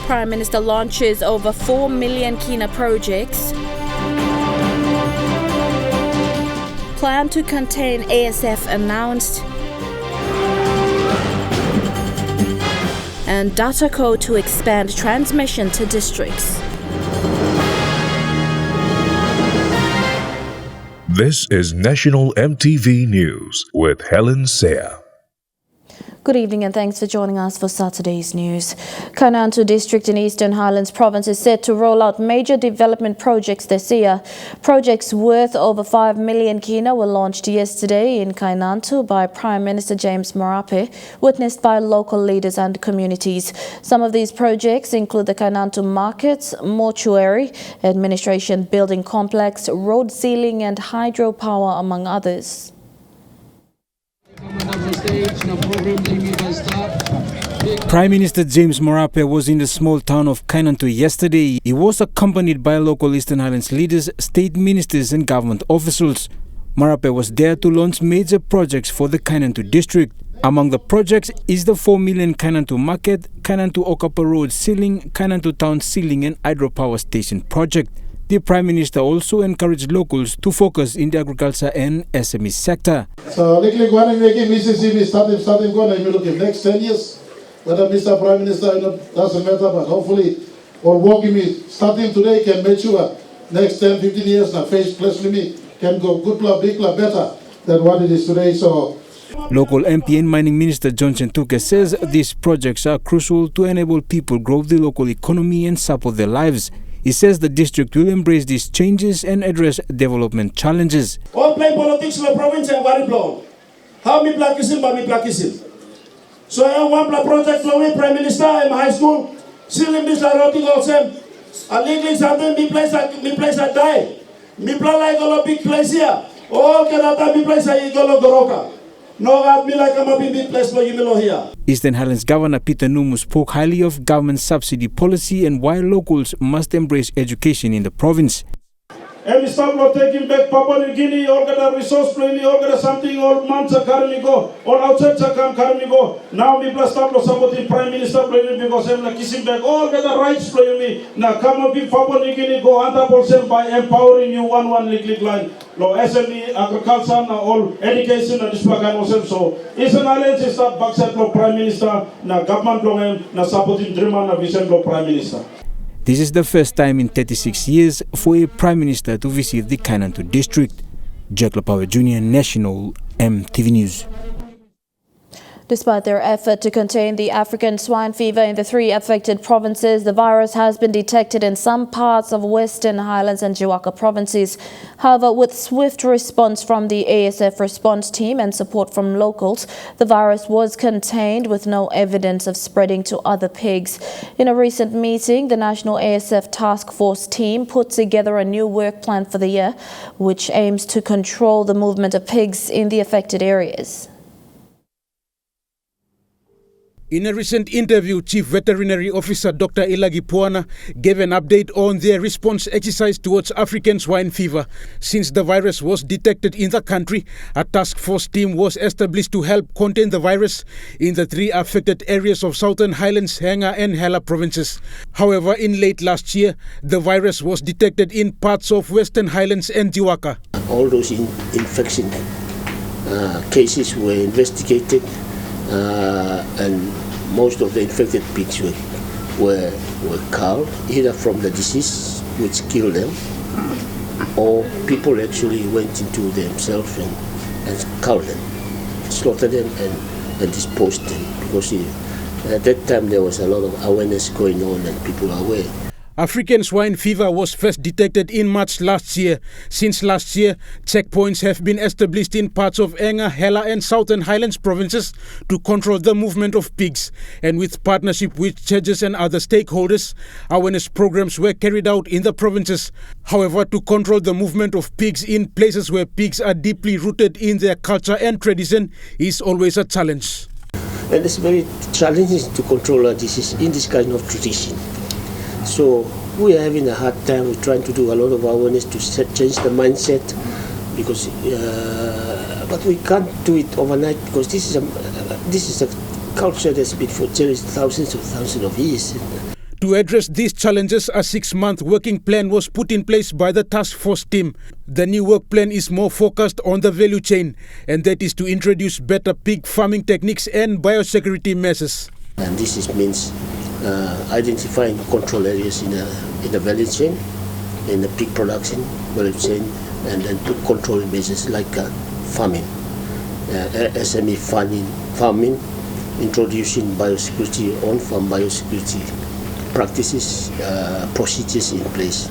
Prime Minister launches over 4 million kina projects. Plan to contain ASF announced. And DataCo to expand transmission to districts. This is National EMTV News with Helen Seah. Good evening and thanks for joining us for Saturday's news. Vanuatu district in Eastern Highlands province is set to roll out major development projects this year. Projects worth over 5 million kina were launched yesterday in Vanuatu by Prime Minister James Marapa, witnessed by local leaders and communities. Some of these projects include the Vanuatu markets, mortuary, administration building complex, road ceiling and hydropower, among others. Prime Minister James Marapa was in the small town of Vanuatu yesterday. He was accompanied by local Eastern Highlands leaders, state ministers and government officials. Marapa was there to launch major projects for the Vanuatu district. Among the projects is the 4 million Vanuatu market, Vanuatu Okapa road ceiling, Vanuatu town ceiling and hydropower station project. The Prime Minister also encouraged locals to focus in the agriculture and SME sector. So, Mississippi starting going to look in next 10 years. Whether Mr. Prime Minister, doesn't matter, but hopefully, or working me starting today can make sure next 10, 15 years, now face plus me can go good club, big club, better than what it is today. So, local MP and Mining Minister John Chentuke says these projects are crucial to enable people grow the local economy and support their lives. He says the district will embrace these changes and address development challenges. All play politics in the province and very blown. How me plakisim, but me plakisim. So I want a project for me, Prime Minister, in high school. Still in this rotting also. I legally something me place I die. Me play like a big place here. All can me place I go to Goroka. No, I me like I'm a big place for you here. Eastern Highlands Governor Peter Numu spoke highly of government subsidy policy and why locals must embrace education in the province. And we start taking back Papua New Guinea, or get a resource planning, or get something, or months a carnigo, or outside Chakam carnigo. Now we plus start supporting Prime Minister planning because I'm like kissing back, all get the rights planning me. Now come up in Papua New Guinea, go under by empowering you one league line. Law SME, agriculture, all education and this program also. So Eastern Highlands is that backside law Prime Minister, now government law, now supporting Dreamer, now vision law Prime Minister. This is the first time in 36 years for a Prime Minister to visit the Vanuatu district. Jack Lapawe Jr., National EMTV News. Despite their effort to contain the African swine fever in the 3 affected provinces, the virus has been detected in some parts of Western Highlands and Jiwaka provinces. However, with swift response from the ASF response team and support from locals, the virus was contained with no evidence of spreading to other pigs. In a recent meeting, the National ASF Task Force team put together a new work plan for the year, which aims to control the movement of pigs in the affected areas. In a recent interview, Chief Veterinary Officer Dr. Ilagi Puana gave an update on their response exercise towards African swine fever. Since the virus was detected in the country, a task force team was established to help contain the virus in the 3 affected areas of Southern Highlands, Hanga and Hela provinces. However, in late last year, the virus was detected in parts of Western Highlands and Jiwaka. All those infection cases were investigated. And most of the infected pigs were culled, either from the disease which killed them, or people actually went into themselves and culled them, slaughtered them and disposed them. Because at that time there was a lot of awareness going on and people are aware. African swine fever was first detected in March last year. Since last year, checkpoints have been established in parts of Enga, Hela and Southern Highlands provinces to control the movement of pigs. And with partnership with churches and other stakeholders, awareness programs were carried out in the provinces. However, to control the movement of pigs in places where pigs are deeply rooted in their culture and tradition is always a challenge. And it's very challenging to control a disease in this kind of tradition. So we are having a hard time. We're trying to do a lot of awareness to change the mindset, because but we can't do it overnight, because this is a culture that's been for thousands of years. To address these challenges, a 6-month working plan was put in place by the task force team. The new work plan is more focused on the value chain, and that is to introduce better pig farming techniques and biosecurity measures. And this means identifying control areas in the value chain, in the pig production value chain, and then to control measures like farming, SME farming, introducing biosecurity, on-farm biosecurity practices, procedures in place.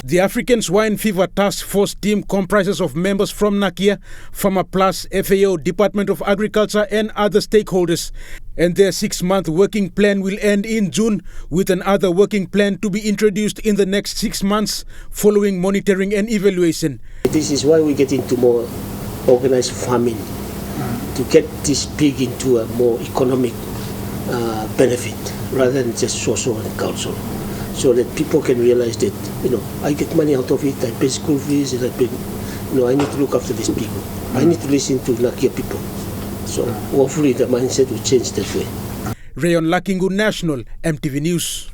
The African Swine Fever Task Force team comprises of members from Nakia, Farmer Plus, FAO, Department of Agriculture and other stakeholders. And their 6-month working plan will end in June, with another working plan to be introduced in the next 6 months following monitoring and evaluation. This is why we get into more organized farming, to get this pig into a more economic benefit rather than just social and cultural, so that people can realize that, I get money out of it, I pay school fees, and I need to look after these people. I need to listen to Nakia people. So hopefully the mindset will change that way. Rayon Lakingu National, MTV News.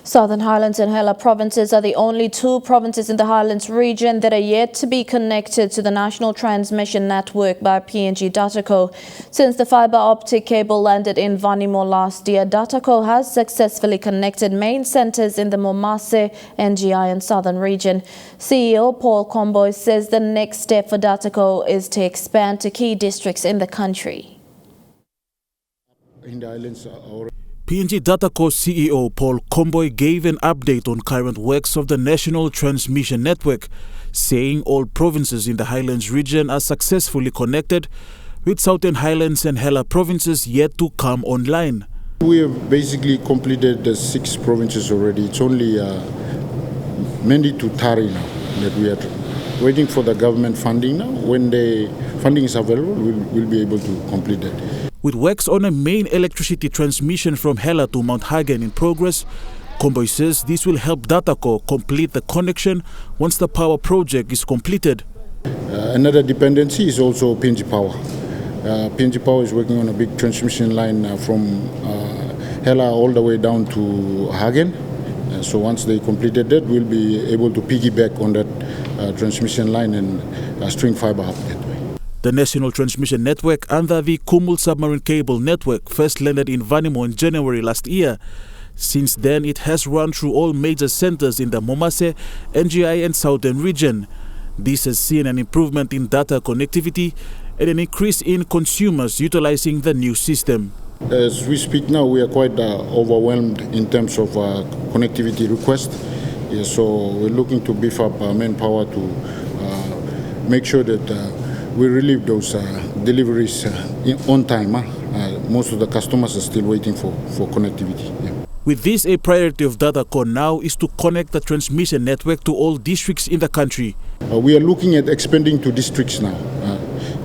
Southern Highlands and Hela provinces are the only 2 provinces in the Highlands region that are yet to be connected to the national transmission network by PNG DataCo. Since the fibre optic cable landed in Vanuatu last year, DataCo has successfully connected main centres in the Momase, NGI and Southern region. CEO Paul Comboy says the next step for DataCo is to expand to key districts in the country. In the islands, PNG DataCo CEO Paul Comboy gave an update on current works of the National Transmission Network, saying all provinces in the Highlands region are successfully connected, with Southern Highlands and Hela provinces yet to come online. We have basically completed the 6 provinces already. It's only mainly to Tari now that we are waiting for the government funding now. When the funding is available, we'll be able to complete that. With works on a main electricity transmission from Hela to Mount Hagen in progress, Comboy says this will help DataCo complete the connection once the power project is completed. Another dependency is also PNG Power. PNG Power is working on a big transmission line from Hela all the way down to Hagen. So once they completed that, we'll be able to piggyback on that transmission line and string fibre up that way. The National Transmission Network under the Kumul Submarine Cable Network first landed in Vanuatu in January last year. Since then, it has run through all major centres in the Momase, NGI and Southern region. This has seen an improvement in data connectivity and an increase in consumers utilising the new system. As we speak now, we are quite overwhelmed in terms of connectivity requests. So we're looking to beef up manpower to make sure that we relieve those deliveries on time. Most of the customers are still waiting for connectivity. Yeah. With this, a priority of DataCo now is to connect the transmission network to all districts in the country. We are looking at expanding to districts now.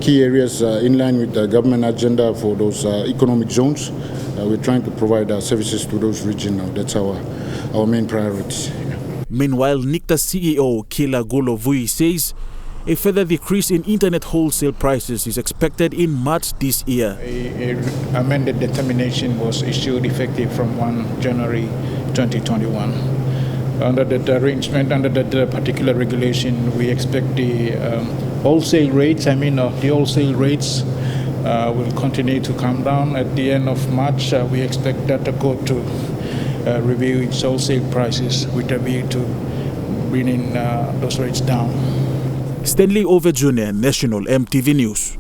Key areas in line with the government agenda for those economic zones. We're trying to provide services to those regions now. That's our main priorities. Yeah. Meanwhile, NICTA CEO Kila Gulo Vui says a further decrease in internet wholesale prices is expected in March this year. An amended determination was issued effective from 1 January 2021. Under that arrangement, under that particular regulation, we expect the wholesale rates, will continue to come down. At the end of March, we expect DataCo to review its wholesale prices with a view to bringing those rates down. Stanley Over Jr., National MTV News.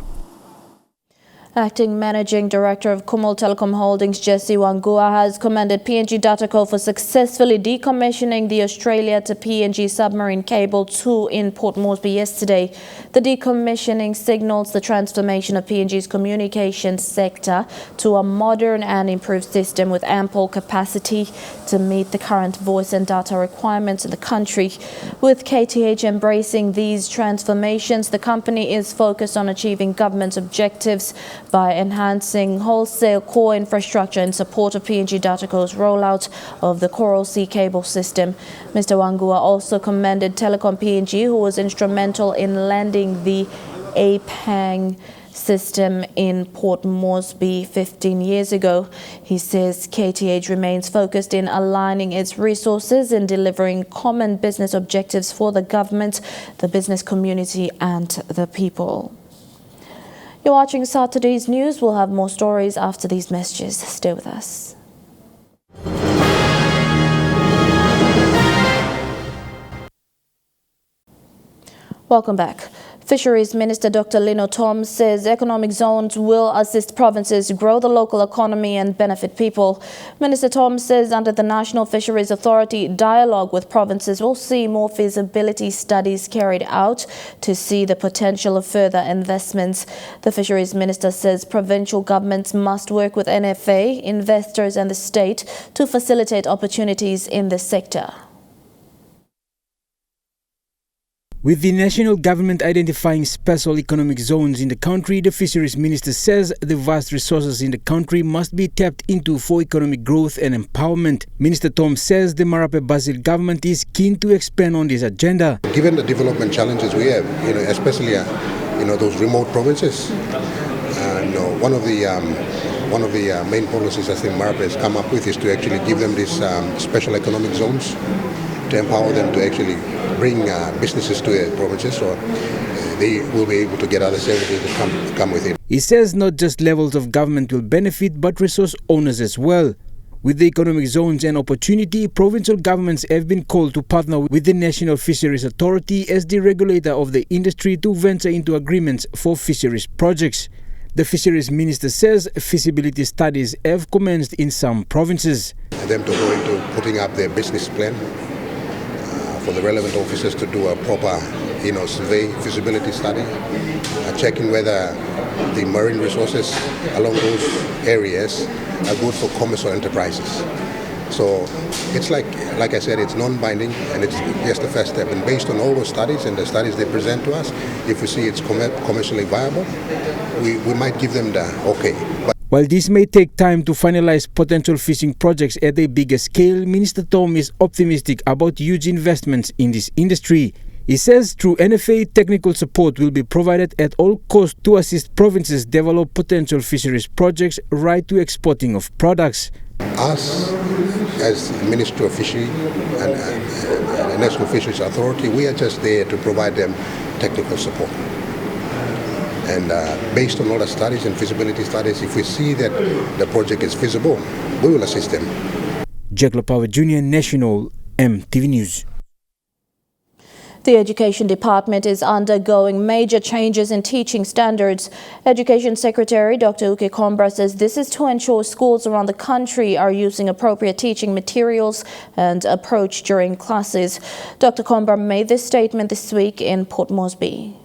Acting Managing Director of Kumul Telecom Holdings, Jesse Wangua, has commended PNG DataCo for successfully decommissioning the Australia to PNG submarine cable 2 in Port Moresby yesterday. The decommissioning signals the transformation of PNG's communications sector to a modern and improved system with ample capacity to meet the current voice and data requirements in the country. With KTH embracing these transformations, the company is focused on achieving government's objectives by enhancing wholesale core infrastructure in support of PNG DataCo's rollout of the Coral Sea cable system. Mr. Wangua also commended Telecom PNG, who was instrumental in landing the APANG system in Port Moresby 15 years ago. He says KTH remains focused in aligning its resources in delivering common business objectives for the government, the business community and the people. You're watching Saturday's news. We'll have more stories after these messages. Stay with us. Welcome back. Fisheries Minister Dr. Lino Tom says economic zones will assist provinces grow the local economy and benefit people. Minister Tom says under the National Fisheries Authority, dialogue with provinces will see more feasibility studies carried out to see the potential of further investments. The Fisheries Minister says provincial governments must work with NFA, investors and the state to facilitate opportunities in this sector. With the national government identifying special economic zones in the country, the Fisheries Minister says the vast resources in the country must be tapped into for economic growth and empowerment. Minister Tom says the Marapa Basil government is keen to expand on this agenda. Given the development challenges we have, especially those remote provinces, one of the main policies I think Marapa has come up with is to actually give them these special economic zones to empower them to actually bring businesses to their provinces, so they will be able to get other services to come with it. He says not just levels of government will benefit, but resource owners as well. With the economic zones and opportunity, provincial governments have been called to partner with the National Fisheries Authority as the regulator of the industry to venture into agreements for fisheries projects. The Fisheries Minister says feasibility studies have commenced in some provinces. Them to go into putting up their business plan, for the relevant officers to do a proper, survey, feasibility study, checking whether the marine resources along those areas are good for commercial enterprises. So it's like I said, it's non-binding and it's just the first step. And based on all those studies and the studies they present to us, if we see it's commercially viable, we might give them the okay. While this may take time to finalize potential fishing projects at a bigger scale, Minister Tom is optimistic about huge investments in this industry. He says through NFA, technical support will be provided at all costs to assist provinces develop potential fisheries projects right to exporting of products. Us, as Ministry of Fishery and the National Fisheries Authority, we are just there to provide them technical support. And based on all the studies and feasibility studies, if we see that the project is feasible, we will assist them. Jack Lopawa Jr., National EMTV News. The Education Department is undergoing major changes in teaching standards. Education Secretary Dr. Uke Kombra says this is to ensure schools around the country are using appropriate teaching materials and approach during classes. Dr. Kombra made this statement this week in Port Moresby.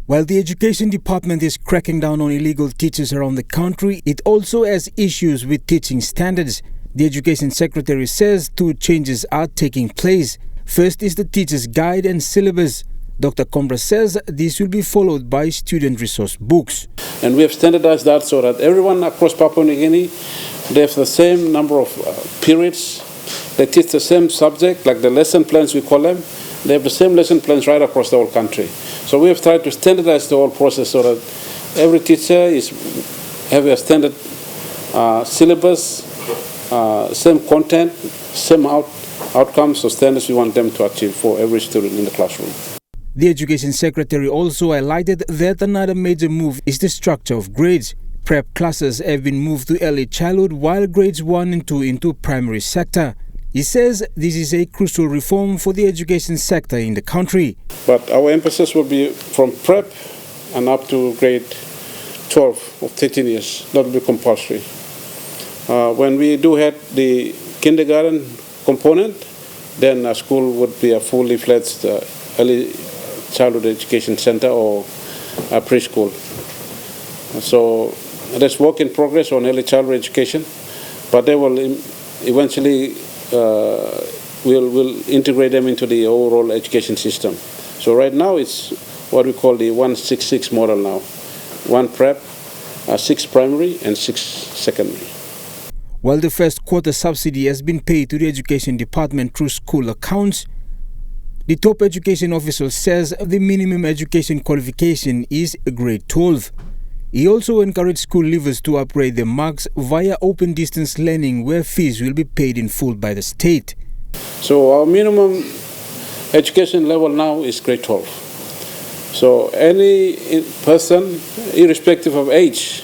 While the Education Department is cracking down on illegal teachers around the country, it also has issues with teaching standards. The Education Secretary says two changes are taking place. First is the Teacher's Guide and Syllabus. Dr. Kombra says this will be followed by student resource books. And we have standardized that so that everyone across Papua New Guinea, they have the same number of periods. They teach the same subject, like the lesson plans we call them. They have the same lesson plans right across the whole country. So we have tried to standardize the whole process so that every teacher have a standard syllabus, same content, same outcomes, so standards we want them to achieve for every student in the classroom. The Education Secretary also highlighted that another major move is the structure of grades. Prep classes have been moved to early childhood while grades 1 and 2 into primary sector. He says this is a crucial reform for the education sector in the country. But our emphasis will be from prep and up to grade 12 of 13 years. That will be compulsory. When we do have the kindergarten component, then a school would be a fully fledged early childhood education center or a preschool. So there's work in progress on early childhood education, but they will eventually we'll integrate them into the overall education system. So right now it's what we call the 166 model now. 1 prep, 6 primary and 6 secondary. While the first quarter subsidy has been paid to the Education Department through school accounts, The top education official says the minimum education qualification is grade 12. He also encouraged school leavers to upgrade their marks via open distance learning, where fees will be paid in full by the state. So our minimum education level now is grade 12. So any person, irrespective of age,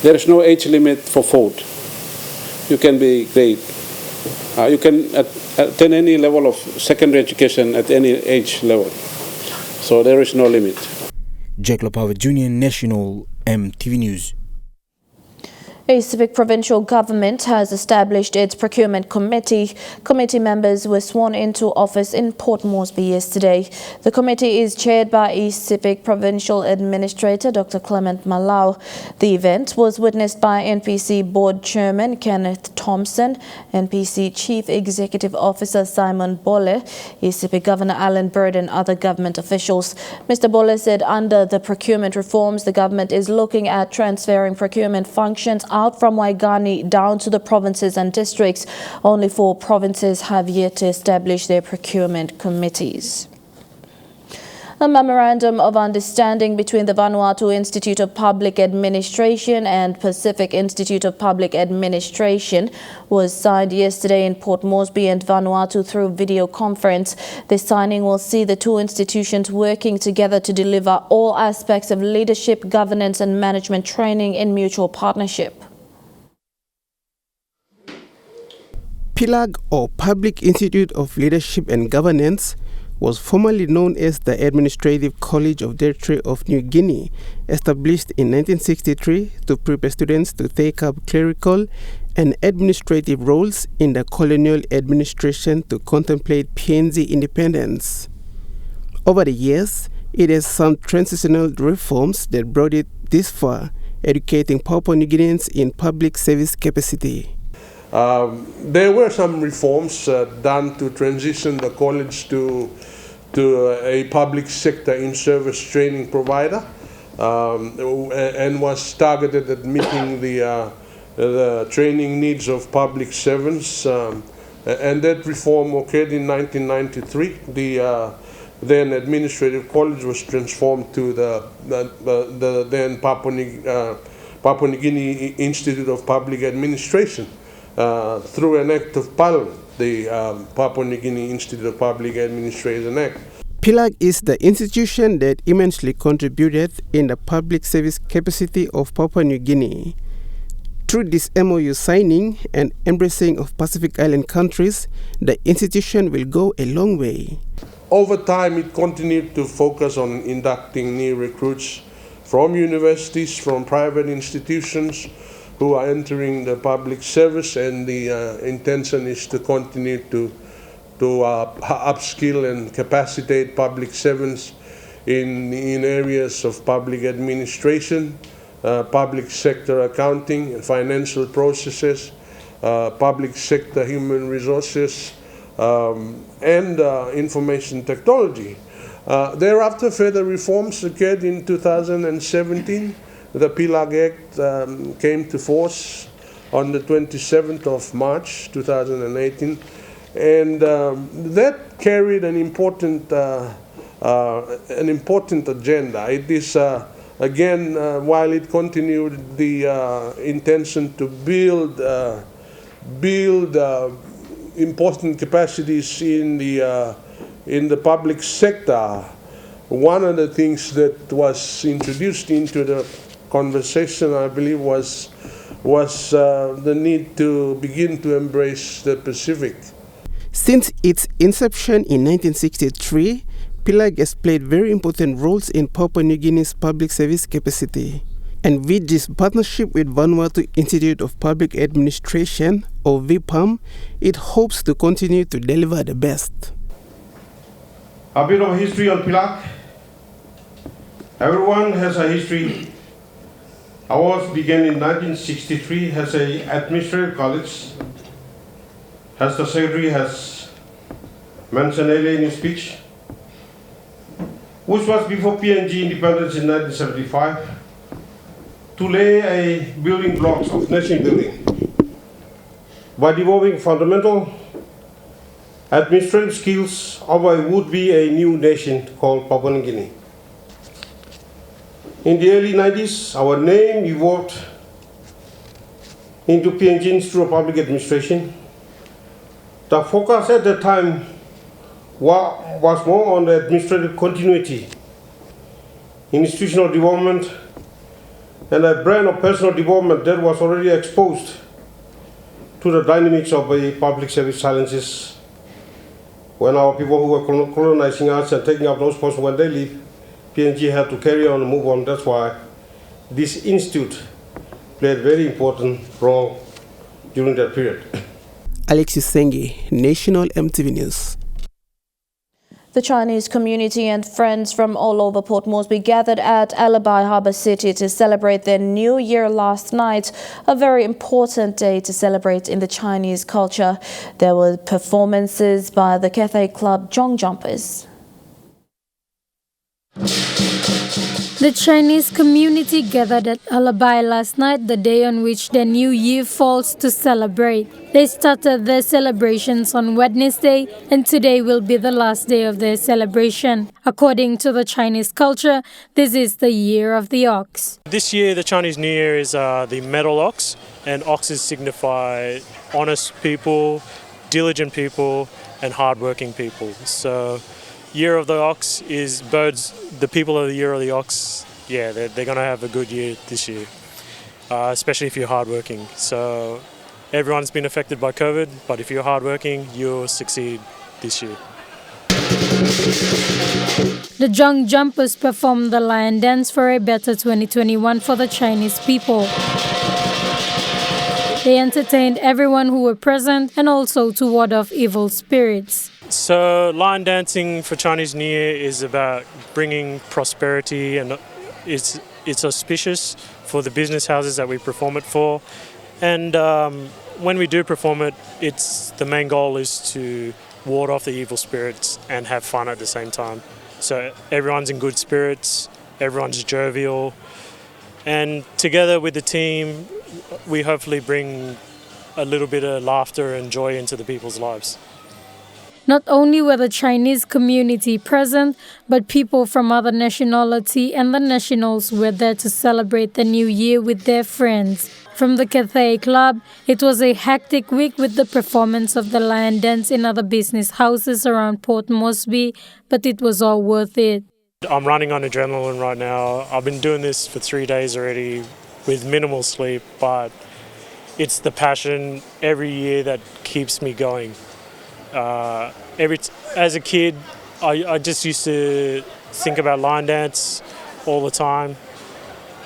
there is no age limit for food. You can be grade. You can attend any level of secondary education at any age level. So there is no limit. Jack Lopawa Jr., National EMTV News. A civic provincial government has established its procurement committee. Committee members were sworn into office in Port Moresby yesterday. The committee is chaired by East Civic Provincial Administrator Dr. Clement Malau. The event was witnessed by NPC Board Chairman Kenneth Thompson, NPC Chief Executive Officer Simon Bolle, East Civic Governor Alan Bird and other government officials. Mr. Bolle said under the procurement reforms, the government is looking at transferring procurement functions out from Waigani down to the provinces and districts. Only 4 provinces have yet to establish their procurement committees. A memorandum of understanding between the Vanuatu Institute of Public Administration and Pacific Institute of Public Administration was signed yesterday in Port Moresby and Vanuatu through video conference. This signing will see the 2 institutions working together to deliver all aspects of leadership, governance and management training in mutual partnership. PILAG, or Public Institute of Leadership and Governance, was formerly known as the Administrative College of the Territory of New Guinea, established in 1963 to prepare students to take up clerical and administrative roles in the colonial administration to contemplate PNG independence. Over the years, it has some transitional reforms that brought it this far, educating Papua New Guineans in public service capacity. There were some reforms done to transition the college to a public sector in-service training provider, and was targeted at meeting the training needs of public servants. And that reform occurred in 1993. The then administrative college was transformed to the then Papua New Guinea Institute of Public Administration. Through an act of parliament, the Papua New Guinea Institute of Public Administration Act. PILAG is the institution that immensely contributed in the public service capacity of Papua New Guinea. Through this MOU signing and embracing of Pacific Island countries, the institution will go a long way. Over time, it continued to focus on inducting new recruits from universities, from private institutions, who are entering the public service, and the intention is to continue to upskill and capacitate public servants in areas of public administration, public sector accounting and financial processes, public sector human resources, and information technology. Thereafter, further reforms occurred in 2017. The PILAG Act came to force on the 27th of March 2018, and that carried an important agenda. It is again, while it continued the intention to build important capacities in the public sector, one of the things that was introduced into the conversation, I believe, was the need to begin to embrace the Pacific. Since its inception in 1963, PILAG has played very important roles in Papua New Guinea's public service capacity. And with this partnership with Vanuatu Institute of Public Administration, or VPAM, it hopes to continue to deliver the best. A bit of history on PILAG. Everyone has a history. Ours began in 1963 as an administrative college. As the Secretary has mentioned earlier in his speech, which was before PNG independence in 1975, to lay a building blocks of nation building by developing fundamental administrative skills of a would-be a new nation called Papua New Guinea. In the early 90s, our name evolved into PNG Institute of Public Administration. The focus at the time was more on the administrative continuity, institutional development, and a brand of personal development that was already exposed to the dynamics of the public service challenges. When our people who were colonizing us and taking up those posts, when they leave, PNG had to carry on and move on. That's why this institute played a very important role during that period. Alexis Sengi, National EMTV News. The Chinese community and friends from all over Port Moresby gathered at Alibi Harbour City to celebrate their New Year last night, a very important day to celebrate in the Chinese culture. There were performances by the Cathay Club Jong Jumpers. The Chinese community gathered at Alibi last night, the day on which their new year falls, to celebrate. They started their celebrations on Wednesday, and today will be the last day of their celebration. According to the Chinese culture, this is the year of the ox. This year, the Chinese New Year is the metal ox, and oxes signify honest people, diligent people, and hardworking people. So, Year of the Ox is birds. The people of the Year of the Ox, yeah, they're going to have a good year this year, especially if you're hardworking. So everyone's been affected by COVID, but if you're hardworking, you'll succeed this year. The Jong Jumpers performed the lion dance for a better 2021 for the Chinese people. They entertained everyone who were present and also to ward off evil spirits. So lion dancing for Chinese New Year is about bringing prosperity, and it's auspicious for the business houses that we perform it for. And when we do perform it, the main goal is to ward off the evil spirits and have fun at the same time. So everyone's in good spirits, everyone's jovial, and together with the team, we hopefully bring a little bit of laughter and joy into the people's lives. Not only were the Chinese community present, but people from other nationality and the nationals were there to celebrate the new year with their friends. From the Cathay Club, it was a hectic week with the performance of the lion dance in other business houses around Port Moresby, but it was all worth it. I'm running on adrenaline right now. I've been doing this for 3 days already with minimal sleep, but it's the passion every year that keeps me going. As a kid, I just used to think about lion dance all the time,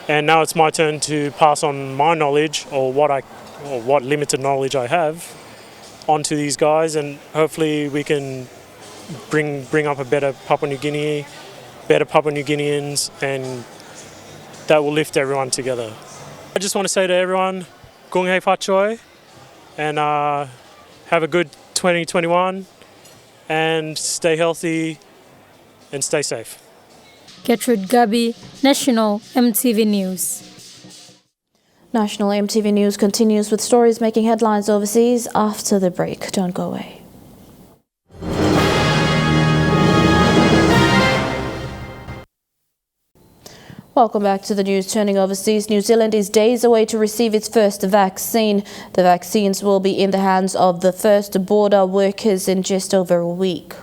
and now it's my turn to pass on my knowledge or what limited knowledge I have onto these guys, and hopefully we can bring up a better Papua New Guinea, better Papua New Guineans, and that will lift everyone together. I just want to say to everyone, Gung Hei Fat Choi, and have a good 2021 and stay healthy and stay safe. Gertrude Gabi, National EMTV News. National EMTV News continues with stories making headlines overseas after the break. Don't go away. Welcome back to the news. Turning overseas, New Zealand is days away to receive its first vaccine. The vaccines will be in the hands of the first border workers in just over a week.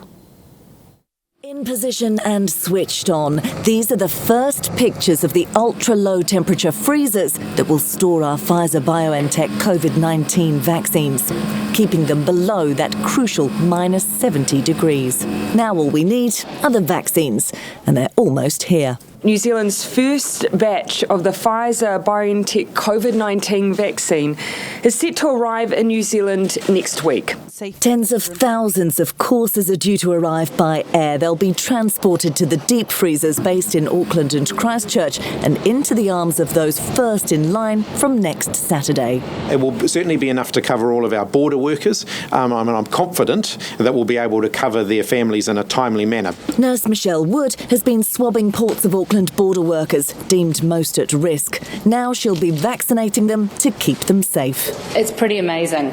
In position and switched on, these are the first pictures of the ultra-low temperature freezers that will store our Pfizer-BioNTech COVID-19 vaccines, keeping them below that crucial minus 70 degrees. Now all we need are the vaccines, and they're almost here. New Zealand's first batch of the Pfizer-BioNTech COVID-19 vaccine is set to arrive in New Zealand next week. Tens of thousands of courses are due to arrive by air. They'll be transported to the deep freezers based in Auckland and Christchurch and into the arms of those first in line from next Saturday. It will certainly be enough to cover all of our border workers. I'm confident that we'll be able to cover their families in a timely manner. Nurse Michelle Wood has been swabbing ports of Auckland Auckland border workers deemed most at risk. Now she'll be vaccinating them to keep them safe. It's pretty amazing.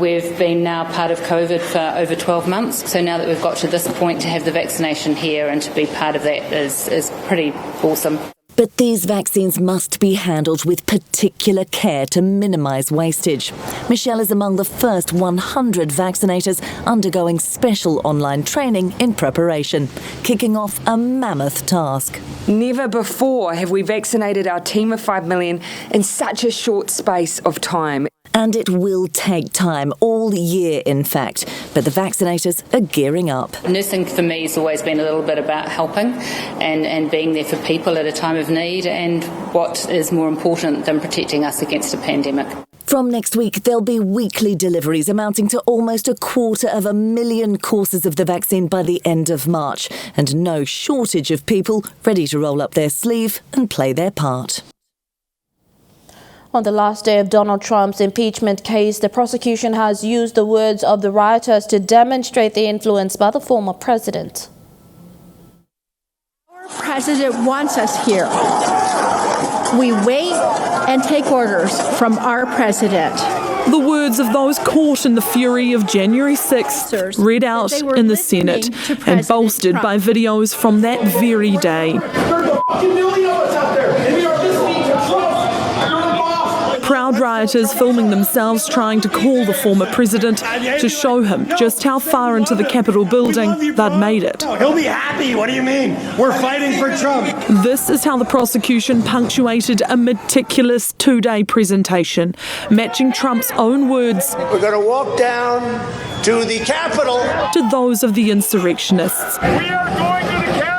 We've been now part of COVID for over 12 months, so now that we've got to this point, to have the vaccination here and to be part of that is pretty awesome. But these vaccines must be handled with particular care to minimise wastage. Michelle is among the first 100 vaccinators undergoing special online training in preparation, kicking off a mammoth task. Never before have we vaccinated our team of 5 million in such a short space of time. And it will take time, all year in fact, but the vaccinators are gearing up. Nursing for me has always been a little bit about helping and being there for people at a time of need, and what is more important than protecting us against a pandemic. From next week, there'll be weekly deliveries amounting to almost 250,000 courses of the vaccine by the end of March, and no shortage of people ready to roll up their sleeve and play their part. On the last day of Donald Trump's impeachment case, the prosecution has used the words of the rioters to demonstrate the influence by the former president. Our president wants us here. We wait and take orders from our president. The words of those caught in the fury of January 6th read out in the Senate and bolstered by videos from that very day. Proud rioters filming themselves trying to call the former president to show him just how far into the Capitol building they'd made it. He'll be happy. What do you mean? We're fighting for Trump. This is how the prosecution punctuated a meticulous two-day presentation, matching Trump's own words. We're going to walk down to the Capitol. To those of the insurrectionists. We are going to the Capitol.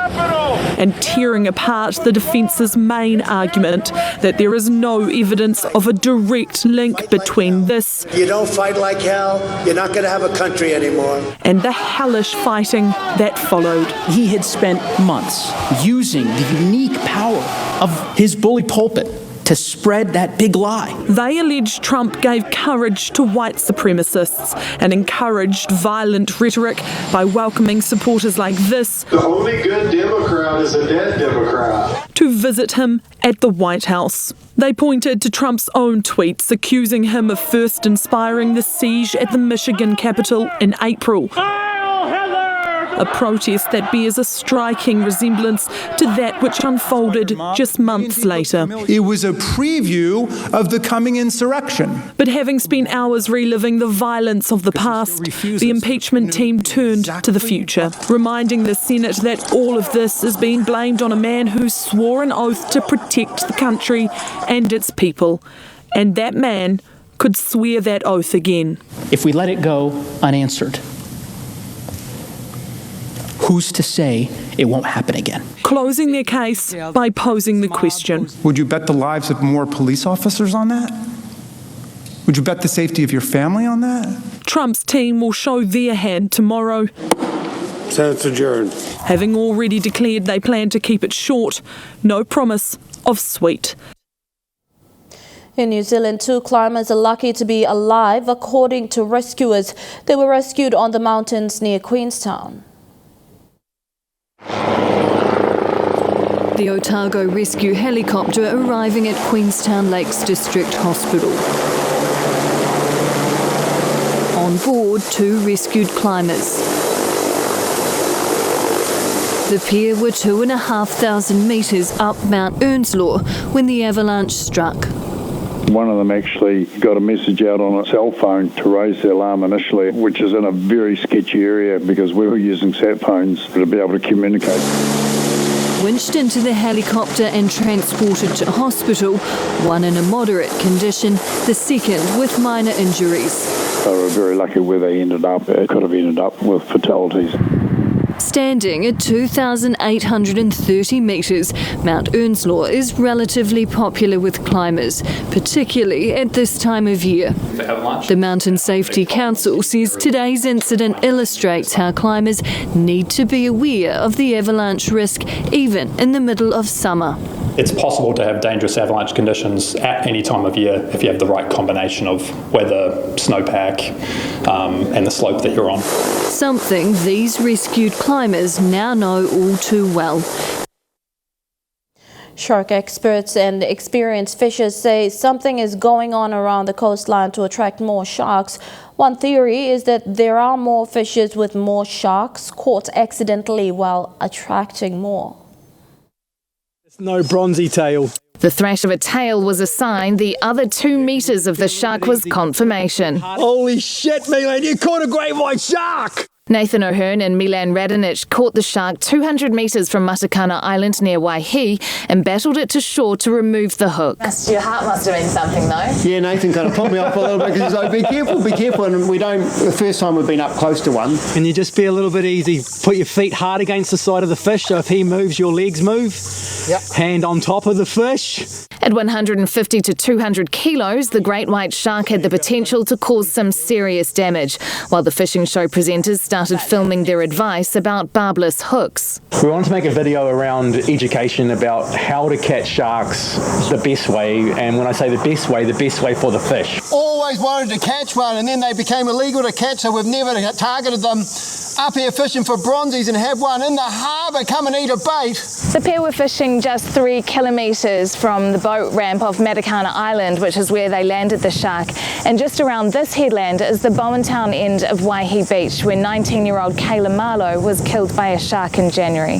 And tearing apart the defence's main argument that there is no evidence of a direct link between this. You don't fight like hell, you're not going to have a country anymore. And the hellish fighting that followed. He had spent months using the unique power of his bully pulpit to spread that big lie. They allege Trump gave courage to white supremacists and encouraged violent rhetoric by welcoming supporters like this. The only good Democrat is a dead Democrat. To visit him at the White House. They pointed to Trump's own tweets accusing him of first inspiring the siege at the Michigan Capitol in April. A protest that bears a striking resemblance to that which unfolded just months later. It was a preview of the coming insurrection. But having spent hours reliving the violence of the past, the impeachment team turned to the future, reminding the Senate that all of this is being blamed on a man who swore an oath to protect the country and its people. And that man could swear that oath again. If we let it go unanswered, who's to say it won't happen again? Closing their case by posing the question. Would you bet the lives of more police officers on that? Would you bet the safety of your family on that? Trump's team will show their hand tomorrow. Senate's adjourned. Having already declared they plan to keep it short, no promise of sweet. In New Zealand, 2 climbers are lucky to be alive, according to rescuers. They were rescued on the mountains near Queenstown. The Otago rescue helicopter arriving at Queenstown Lakes District Hospital. On board, 2 rescued climbers. The pair were 2,500 metres up Mount Earnslaw when the avalanche struck. One of them actually got a message out on a cell phone to raise the alarm initially, which is in a very sketchy area because we were using sat phones to be able to communicate. Winched into the helicopter and transported to hospital, one in a moderate condition, the second with minor injuries. They were very lucky where they ended up. It could have ended up with fatalities. Standing at 2,830 metres, Mount Earnslaw is relatively popular with climbers, particularly at this time of year. The Mountain Safety Council says today's incident illustrates how climbers need to be aware of the avalanche risk even in the middle of summer. It's possible to have dangerous avalanche conditions at any time of year if you have the right combination of weather, snowpack, and the slope that you're on. Something these rescued climbers now know all too well. Shark experts and experienced fishers say something is going on around the coastline to attract more sharks. One theory is that there are more fishes with more sharks caught accidentally while attracting more. There's no bronzy tail. The thrash of a tail was a sign. The other 2 metres of the shark was confirmation. Holy shit, Milan, you caught a great white shark! Nathan O'Hearn and Milan Radonich caught the shark 200 metres from Matakana Island near Waihi and battled it to shore to remove the hook. Your heart must have been something though. Yeah, Nathan kind of put me off a little bit because he's like, be careful. And the first time we've been up close to one. Can you just be a little bit easy? Put your feet hard against the side of the fish, so if he moves, your legs move. Yep. Hand on top of the fish. At 150 to 200 kilos, the great white shark had the potential to cause some serious damage, while the fishing show presenters started filming their advice about barbless hooks. We wanted to make a video around education about how to catch sharks the best way, and when I say the best way for the fish. Always wanted to catch one, and then they became illegal to catch, so we've never targeted them up here fishing for bronzies and have one in the harbour come and eat a bait. The pair were fishing just 3 kilometres from the boat ramp off Matakana Island, which is where they landed the shark. And just around this headland is the Bowentown end of Waihi Beach, where 19-year-old Kayla Marlowe was killed by a shark in January.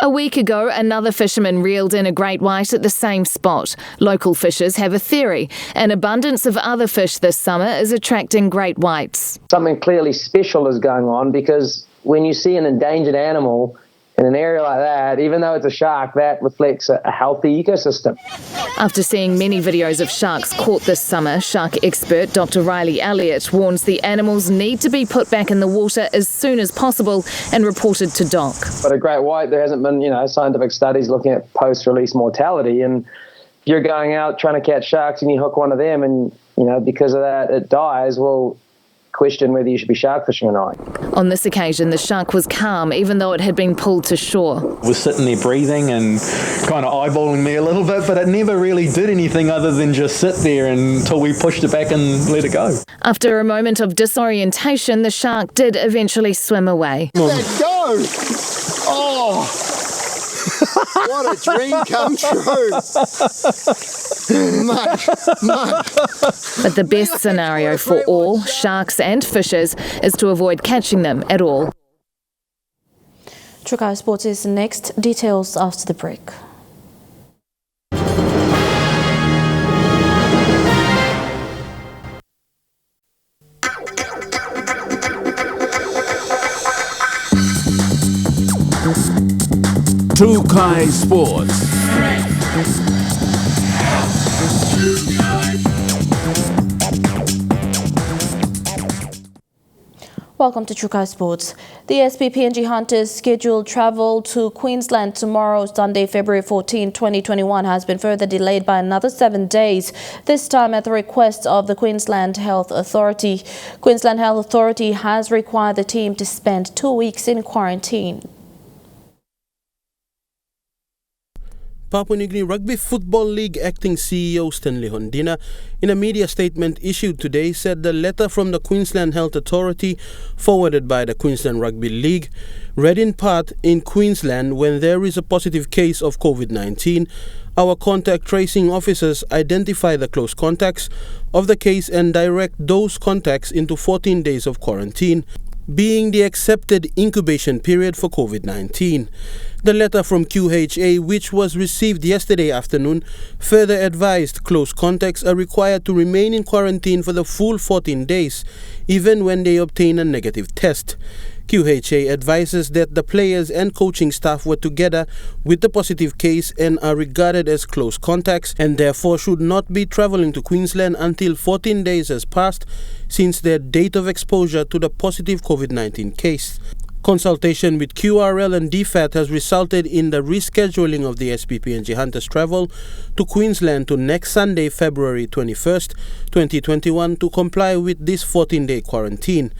A week ago, another fisherman reeled in a great white at the same spot. Local fishers have a theory. An abundance of other fish this summer is attracting great whites. Something clearly special is going on, because when you see an endangered animal in an area like that, even though it's a shark, that reflects a healthy ecosystem. After seeing many videos of sharks caught this summer, shark expert Dr. Riley Elliott warns the animals need to be put back in the water as soon as possible and reported to DOC. But a great white, there hasn't been, scientific studies looking at post-release mortality, and if you're going out trying to catch sharks and you hook one of them and, because of that it dies, well, question whether you should be shark fishing or not. On this occasion, the shark was calm, even though it had been pulled to shore. It was sitting there breathing and kind of eyeballing me a little bit, but it never really did anything other than just sit there until we pushed it back and let it go. After a moment of disorientation, the shark did eventually swim away. Let go! Oh! What a dream come true! Much. But the best scenario for all, sharks and fishers, is to avoid catching them at all. Trukai Sports is next. Details after the break. Trukai Sports. Welcome to Trukai Sports. The SPPNG Hunters' scheduled travel to Queensland tomorrow, Sunday, February 14, 2021, has been further delayed by another 7 days, this time at the request of the Queensland Health Authority. Queensland Health Authority has required the team to spend 2 weeks in quarantine. Papua New Guinea Rugby Football League acting CEO Stanley Hondina, in a media statement issued today, said the letter from the Queensland Health Authority, forwarded by the Queensland Rugby League, read in part, in Queensland, when there is a positive case of COVID-19, our contact tracing officers identify the close contacts of the case and direct those contacts into 14 days of quarantine, being the accepted incubation period for COVID-19. The letter from QHA, which was received yesterday afternoon, further advised close contacts are required to remain in quarantine for the full 14 days, even when they obtain a negative test. QHA advises that the players and coaching staff were together with the positive case and are regarded as close contacts and therefore should not be travelling to Queensland until 14 days has passed since their date of exposure to the positive COVID-19 case. Consultation with QRL and DFAT has resulted in the rescheduling of the SPPNG Hunters travel to Queensland to next Sunday, February 21st, 2021 to comply with this 14-day quarantine.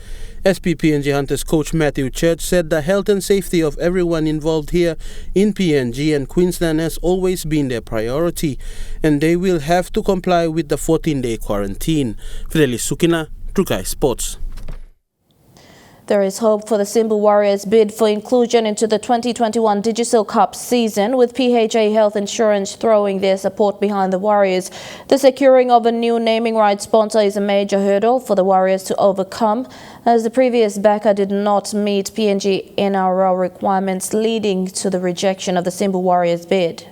SPPNG Hunters coach Matthew Church said the health and safety of everyone involved here in PNG and Queensland has always been their priority, and they will have to comply with the 14-day quarantine. Fidelis Sukina, Trukai Sports. There is hope for the Simba Warriors' bid for inclusion into the 2021 Digital Cup season, with PHA Health Insurance throwing their support behind the Warriors. The securing of a new naming rights sponsor is a major hurdle for the Warriors to overcome, as the previous backer did not meet PNGNRL requirements, leading to the rejection of the Simba Warriors' bid.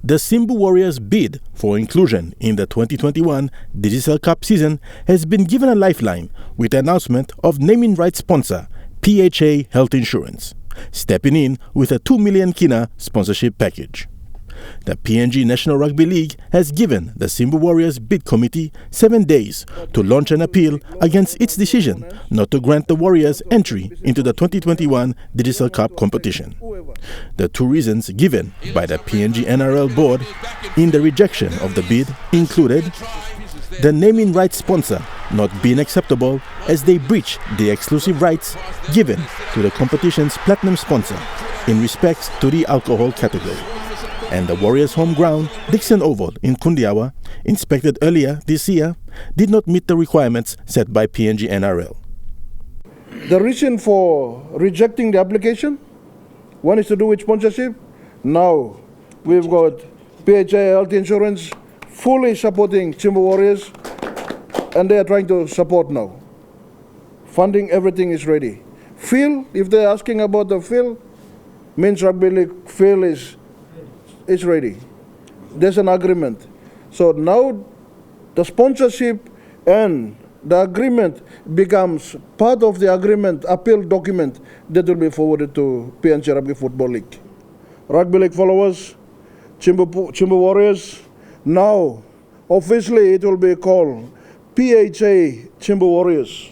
The Simba Warriors' bid for inclusion in the 2021 Digital Cup season has been given a lifeline with the announcement of naming rights sponsor PHA Health Insurance, stepping in with a 2 million kina sponsorship package. The PNG National Rugby League has given the Simba Warriors bid committee 7 days to launch an appeal against its decision not to grant the Warriors entry into the 2021 Digital Cup competition. The two reasons given by the PNGNRL board in the rejection of the bid included the naming rights sponsor not being acceptable as they breach the exclusive rights given to the competition's platinum sponsor in respect to the alcohol category, and the Warriors' home ground, Dixon Oval in Kundiawa, inspected earlier this year, did not meet the requirements set by PNGNRL. The reason for rejecting the application, one is to do with sponsorship. Now we've got PHA Health Insurance fully supporting Simba Warriors, and they are trying to support now. Funding, everything is ready. Field, if they're asking about the field, Men's Rugby League field is ready. There's an agreement. So now the sponsorship and the agreement becomes part of the agreement appeal document that will be forwarded to PNG Rugby Football League. Rugby League followers, Simba Warriors, now officially it will be called PHA Simba Warriors.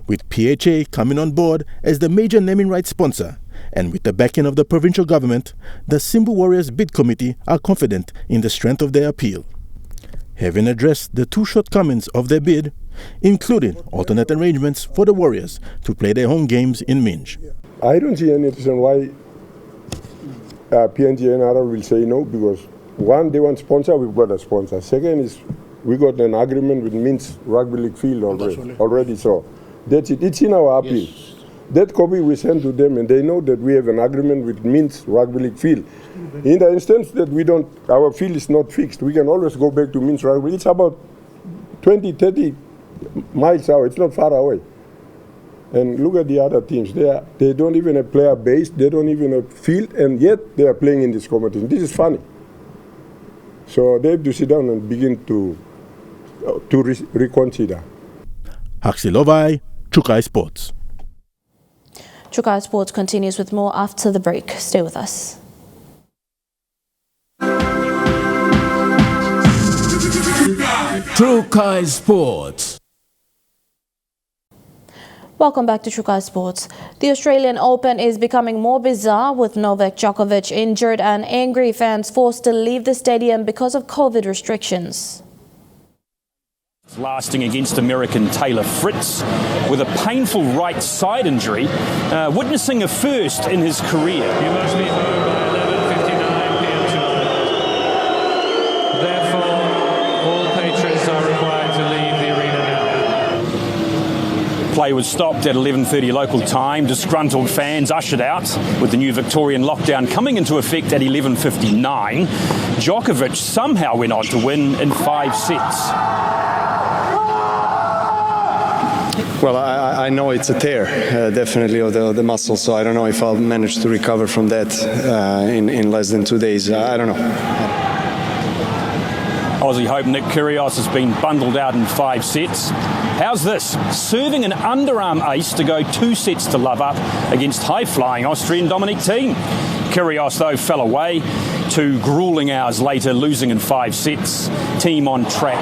With PHA coming on board as the major naming rights sponsor, and with the backing of the provincial government, the Simba Warriors bid committee are confident in the strength of their appeal. Having addressed the two shortcomings of their bid, including alternate arrangements for the Warriors to play their home games in Minj. I don't see any reason why PNGNRL will say no, because one, they want sponsor, we've got a sponsor. Second is we got an agreement with Minj Rugby League field already, so that's it. It's in our appeal. Yes. That copy we send to them, and they know that we have an agreement with Minj Rugby League field. In the instance that our field is not fixed, we can always go back to Minj Rugby. It's about 20, 30 miles out. It's not far away. And look at the other teams. They don't even have player base. They don't even have field, and yet they are playing in this competition. This is funny. So they have to sit down and begin to reconsider. Haksilovai, Chukai Sports. Chukai Sports continues with more after the break. Stay with us. Chukai Sports. Welcome back to Chukai Sports. The Australian Open is becoming more bizarre, with Novak Djokovic injured and angry fans forced to leave the stadium because of COVID restrictions. Lasting against American Taylor Fritz with a painful right side injury, witnessing a first in his career. You must be home by 11:59 p.m. tonight. Therefore, all patrons are required to leave the arena now. Play was stopped at 11:30 local time. Disgruntled fans ushered out, with the new Victorian lockdown coming into effect at 11:59. Djokovic somehow went on to win in 5 sets. Well, I know it's a tear, definitely, of the muscle, so I don't know if I'll manage to recover from that in less than 2 days. I don't know. Aussie hope Nick Kyrgios has been bundled out in 5 sets. How's this? Serving an underarm ace to go 2 sets to love up against high-flying Austrian Dominic Thiem. Kyrgios, though, fell away 2 gruelling hours later, losing in 5 sets. Thiem on track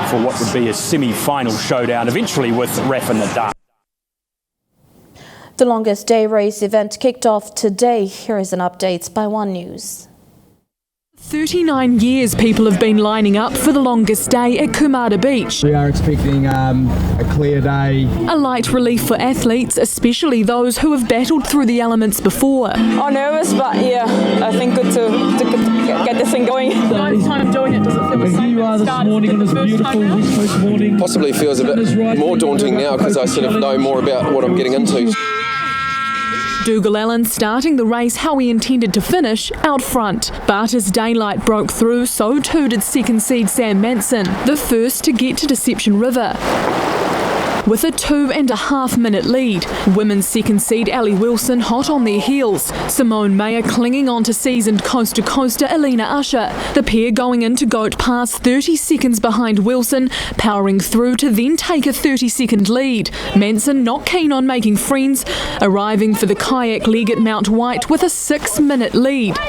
for what would be a semi-final showdown, eventually with Rafa Nadal. The longest day race event kicked off today. Here is an update by One News. 39 years people have been lining up for the longest day at Kumara Beach. We are expecting a clear day. A light relief for athletes, especially those who have battled through the elements before. Oh, nervous, but yeah, I think good to get this thing going. Ninth time doing it, does it feel the same? Here you are this morning on this beautiful West Coast morning. Possibly feels a bit more daunting now because I sort of know more about what I'm getting into. Dougal Allen starting the race how he intended to finish, out front. But as daylight broke through, so too did second seed Sam Manson, the first to get to Deception River. With a 2.5 minute lead, women's second seed Ellie Wilson hot on their heels, Simone Mayer clinging on to seasoned coast-to-coaster Elena Usher. The pair going into Goat Pass 30 seconds behind Wilson, powering through to then take a 30-second lead. Manson not keen on making friends, arriving for the kayak leg at Mount White with a 6-minute lead.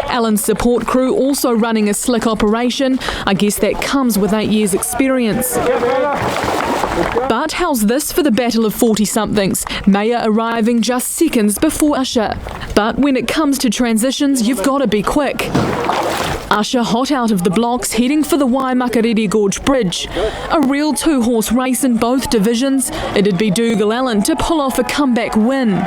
Allen's support crew also running a slick operation. I guess that comes with 8 years' experience. But how's this for the battle of 40-somethings? Mayer arriving just seconds before Usher. But when it comes to transitions, you've got to be quick. Usher hot out of the blocks, heading for the Waimakariri Gorge Bridge. A real two-horse race in both divisions. It'd be Dougal Allen to pull off a comeback win.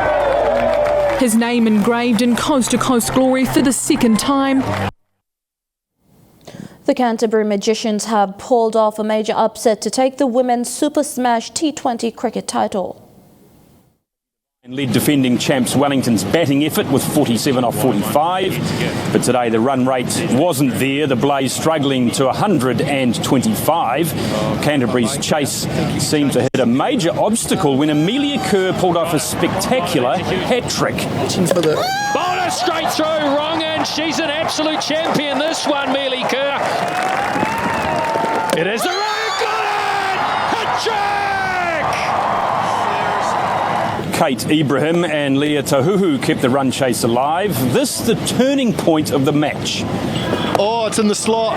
His name engraved in coast-to-coast glory for the second time. The Canterbury Magicians have pulled off a major upset to take the Women's Super Smash T20 cricket title. Led defending champs Wellington's batting effort with 47 off 45, but today the run rate wasn't there. The Blaze struggling to 125. Canterbury's chase seemed to hit a major obstacle when Amelia Kerr pulled off a spectacular hat-trick. Bowler straight through, wrong end. She's an absolute champion, this one, Amelia Kerr. It is the run, got it! Hat-trick! Kate Ibrahim and Leah Tahuhu kept the run chase alive. This the turning point of the match. Oh, it's in the slot.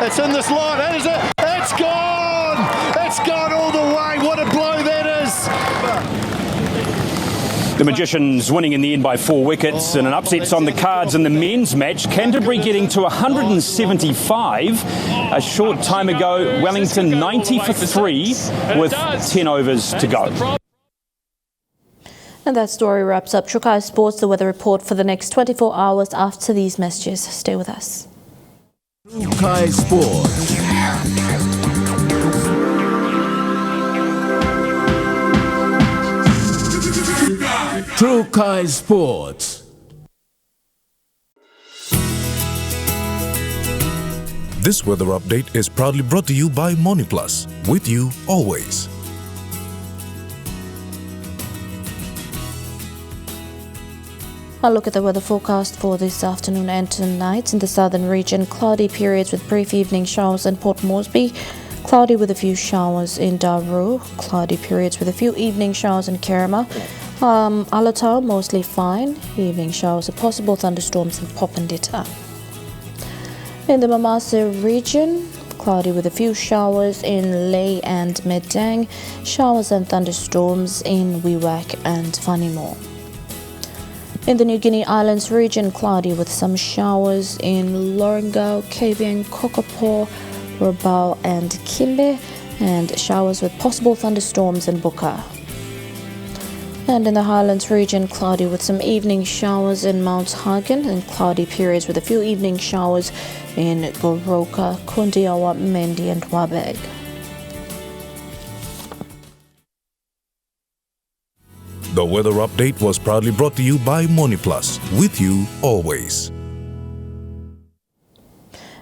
It's in the slot. That is it. It's gone. It's gone all the way. What a blow that is. The Magicians winning in the end by 4 wickets, and an upset's on the cards in the men's match. Canterbury getting to 175. A short time ago, Wellington 90 for 3 with 10 overs to go. And that story wraps up Trukai Sports, the weather report for the next 24 hours after these messages. Stay with us. Trukai Sports. Trukai Sports. This weather update is proudly brought to you by MoniPlus, with you always. I'll look at the weather forecast for this afternoon and tonight. In the southern region, cloudy periods with brief evening showers in Port Moresby, cloudy with a few showers in Daru, cloudy periods with a few evening showers in Kerema. Alatau, mostly fine, evening showers and possible thunderstorms in Popondetta. In the Mamasa region, cloudy with a few showers in Lae and Medang, showers and thunderstorms in Wewak and Whanimo. In the New Guinea Islands region, cloudy with some showers in Lorengau, Kavieng, Kokopo, Rabaul and Kimbe, and showers with possible thunderstorms in Buka. And in the Highlands region, cloudy with some evening showers in Mount Hagen and cloudy periods with a few evening showers in Goroka, Kundiawa, Mendi and Wabeg. The weather update was proudly brought to you by MoniPlus, with you always.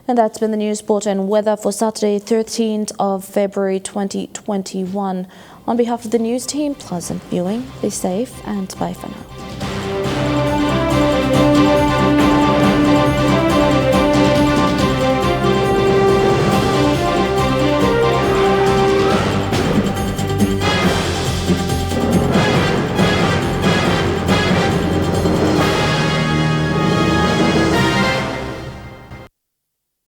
And that's been the news, sport and weather for Saturday, 13th of February 2021. On behalf of the news team, pleasant viewing, be safe and bye for now.